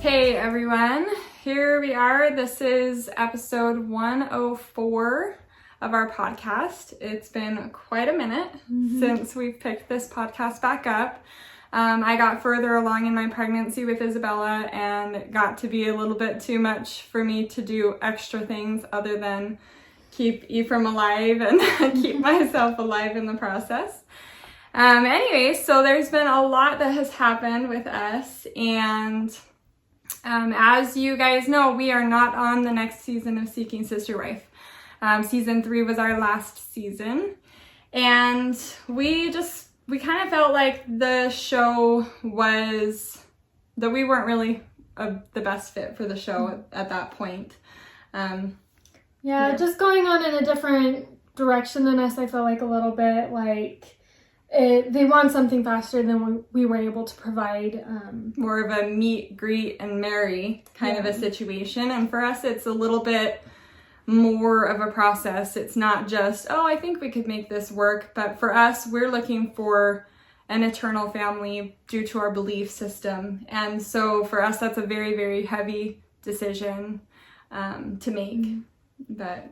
Hey everyone, here we are. This is episode 104 of our podcast. It's been quite a minute since we've picked this podcast back up. I got further along in my pregnancy with Isabella and got to be a little bit too much for me to do extra things other than keep Ephraim alive and keep myself alive in the process. Anyway, so there's been a lot that has happened with us, and as you guys know, we are not on the next season of Seeking Sister Wife. Season 3 was our last season, and we kind of felt like the show was, that we weren't really the best fit for the show at that point. Just going on in a different direction than us, I felt like a little bit like they want something faster than we were able to provide. More of a meet, greet, and marry kind of a situation. And for us, it's a little bit more of a process. It's not just, oh, I think we could make this work. But for us, we're looking for an eternal family due to our belief system. And so for us, that's a very, very heavy decision to make. But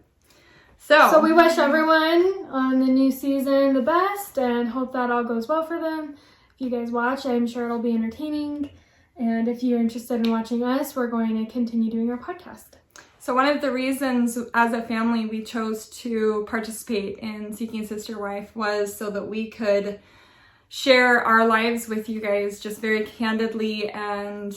So we wish everyone on the new season the best and hope that all goes well for them. If you guys watch, I'm sure it'll be entertaining. And if you're interested in watching us, we're going to continue doing our podcast. So one of the reasons as a family we chose to participate in Seeking Sister Wife was so that we could share our lives with you guys just very candidly and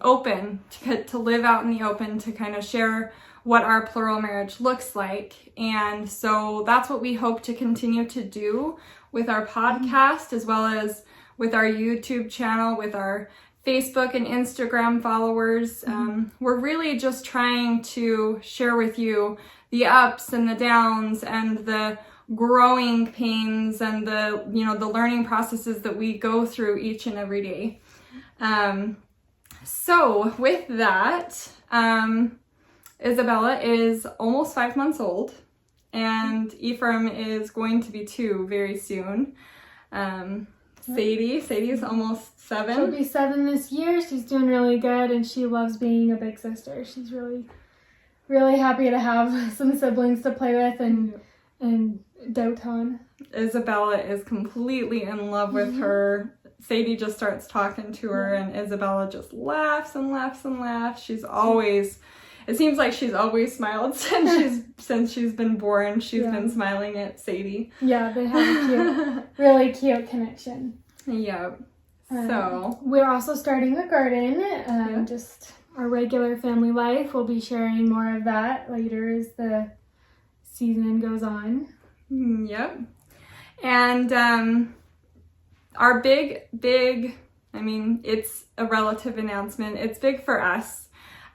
open, to live out in the open, to kind of share what our plural marriage looks like. And so that's what we hope to continue to do with our podcast, as well as with our YouTube channel, with our Facebook and Instagram followers. We're really just trying to share with you the ups and the downs and the growing pains and the learning processes that we go through each and every day. So with that, Isabella is almost 5 months old, and Ephraim is going to be 2 very soon. Sadie is almost 7. She'll be 7 this year. She's doing really good, and she loves being a big sister. She's really, really happy to have some siblings to play with and dote on. Isabella is completely in love with her. Sadie just starts talking to her, and Isabella just laughs and laughs and laughs. It seems like she's always smiled since she's been born. She's been smiling at Sadie. Yeah, they have a really cute connection. Yep. So we're also starting a garden. Just our regular family life. We'll be sharing more of that later as the season goes on. Yep. And our big, it's a relative announcement. It's big for us.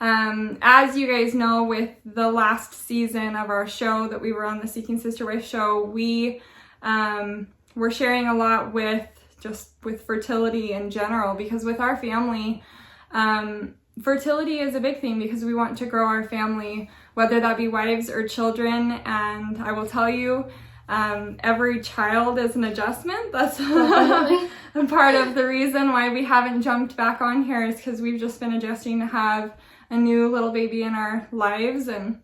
As you guys know, with the last season of our show that we were on, the Seeking Sister Wife show, we were sharing a lot with fertility in general, because with our family, fertility is a big thing because we want to grow our family, whether that be wives or children. And I will tell you, every child is an adjustment. That's a part of the reason why we haven't jumped back on here, is because we've just been adjusting to have a new little baby in our lives. And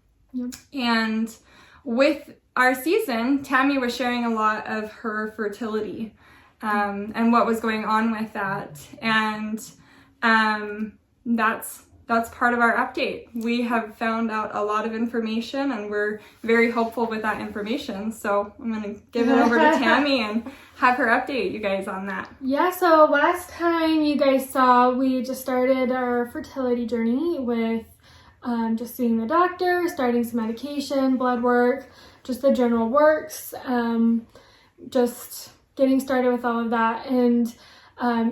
with our season, Tammy was sharing a lot of her fertility and what was going on with that. And that's part of our update. We have found out a lot of information, and we're very hopeful with that information. So I'm going to give it over to Tammy and have her update you guys on that. Yeah, so last time you guys saw, we just started our fertility journey with just seeing the doctor, starting some medication, blood work, just the general works, just getting started with all of that. And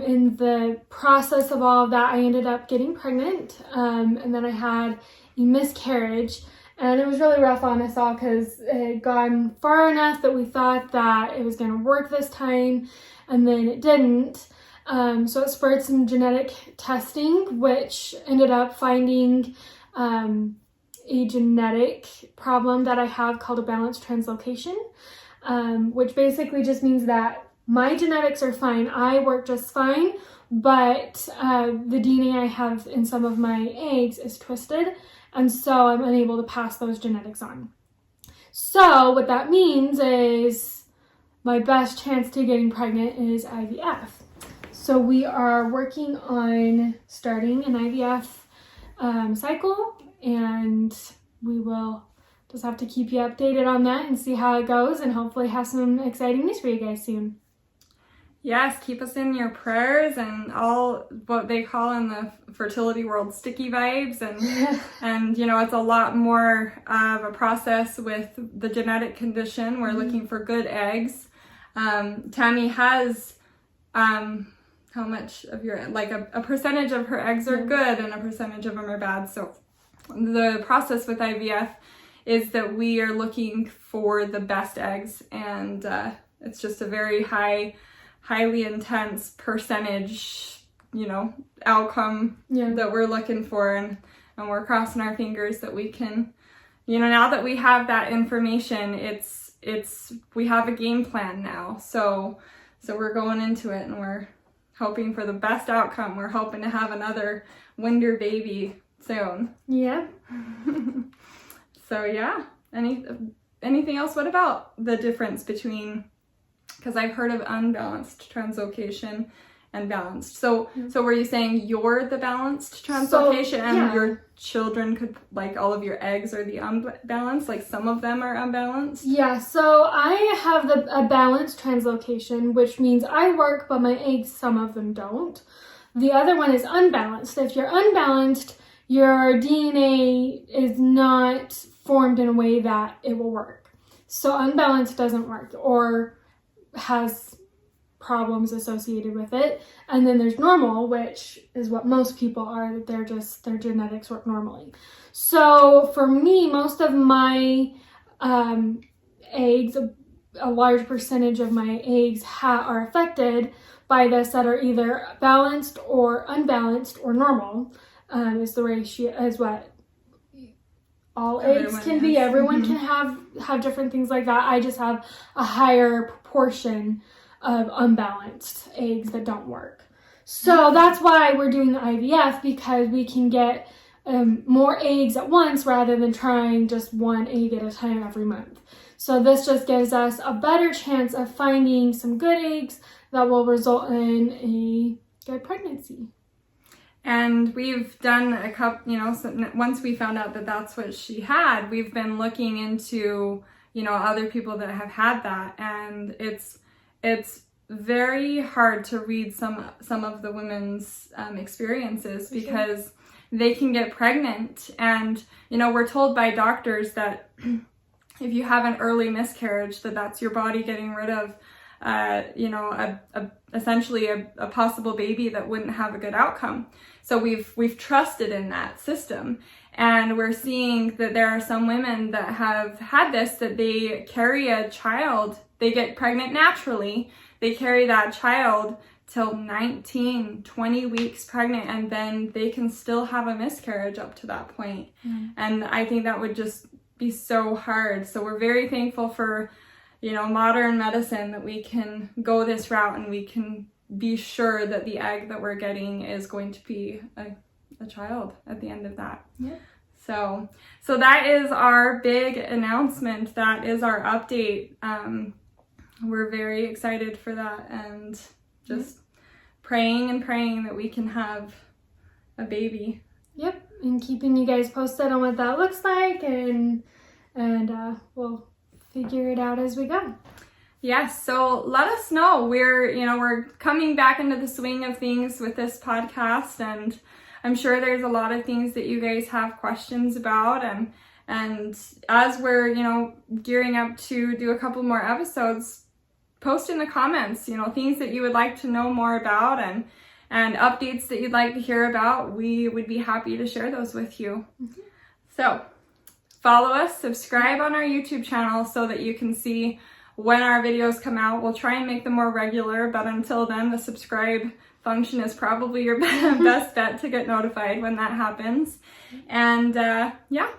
in the process of all of that, I ended up getting pregnant, and then I had a miscarriage, and it was really rough on us all because it had gone far enough that we thought that it was going to work this time, and then it didn't. So it spurred some genetic testing, which ended up finding a genetic problem that I have called a balanced translocation, which basically just means that my genetics are fine. I work just fine but the DNA I have in some of my eggs is twisted, and so I'm unable to pass those genetics on. So what that means is my best chance to getting pregnant is IVF. So we are working on starting an IVF cycle, and we will just have to keep you updated on that and see how it goes, and hopefully have some exciting news for you guys soon. Yes, keep us in your prayers and all what they call in the fertility world sticky vibes, and you know, it's a lot more of a process with the genetic condition. We're looking for good eggs. Tammy has how much of your, like a percentage of her eggs are good and a percentage of them are bad. So the process with IVF is that we are looking for the best eggs, and it's just a very highly intense percentage, you know, outcome that we're looking for, and we're crossing our fingers that we can, you know, now that we have that information, we have a game plan now. So we're going into it and we're hoping for the best outcome. We're hoping to have another Winder baby soon. Yeah. So yeah, anything else? What about the difference between, because I've heard of unbalanced translocation and balanced. So were you saying you're the balanced translocation and your children could, like, all of your eggs are the unbalanced, like some of them are unbalanced? Yeah, so I have a balanced translocation, which means I work, but my eggs, some of them don't. The other one is unbalanced. If you're unbalanced, your DNA is not formed in a way that it will work. So unbalanced doesn't work, or has problems associated with it. And then there's normal, which is what most people are, that their genetics work normally. So for me, most of my eggs, a large percentage of my eggs are affected by this, that are either balanced or unbalanced or normal, is the ratio, is what all eggs can be. Everyone can have different things like that. I just have a higher proportion of unbalanced eggs that don't work. So that's why we're doing the IVF, because we can get more eggs at once rather than trying just one egg at a time every month. So this just gives us a better chance of finding some good eggs that will result in a good pregnancy. And we've done a couple, you know, so once we found out that that's what she had, we've been looking into, you know, other people that have had that, and it's very hard to read some of the women's experiences, because they can get pregnant, and, you know, we're told by doctors that if you have an early miscarriage, that's your body getting rid of, you know, essentially a possible baby that wouldn't have a good outcome. So we've trusted in that system, and we're seeing that there are some women that have had this, that they carry a child, they get pregnant naturally, they carry that child till 19, 20 weeks pregnant, and then they can still have a miscarriage up to that point. And I think that would just be so hard. So we're very thankful for, you know, modern medicine, that we can go this route and we can be sure that the egg that we're getting is going to be a child at the end of that. Yeah. So that is our big announcement. That is our update. We're very excited for that, and just praying that we can have a baby. Yep, and keeping you guys posted on what that looks like, and we'll figure it out as we go. Yes, so let us know. We're coming back into the swing of things with this podcast, and I'm sure there's a lot of things that you guys have questions about, and as we're, you know, gearing up to do a couple more episodes, post in the comments, you know, things that you would like to know more about, and updates that you'd like to hear about. We would be happy to share those with you. So follow us, subscribe on our YouTube channel so that you can see when our videos come out. We'll try and make them more regular, but until then, the subscribe function is probably your best bet to get notified when that happens. And yeah,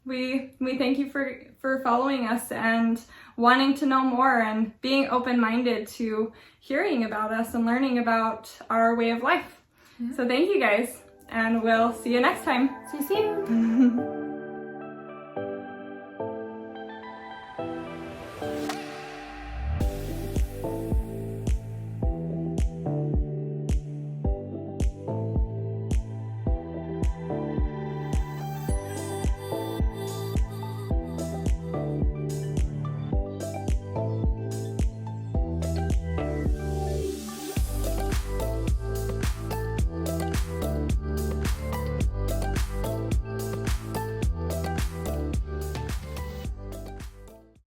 we thank you for following us, and wanting to know more and being open-minded to hearing about us and learning about our way of life. So thank you guys, and we'll see you next time. See you soon.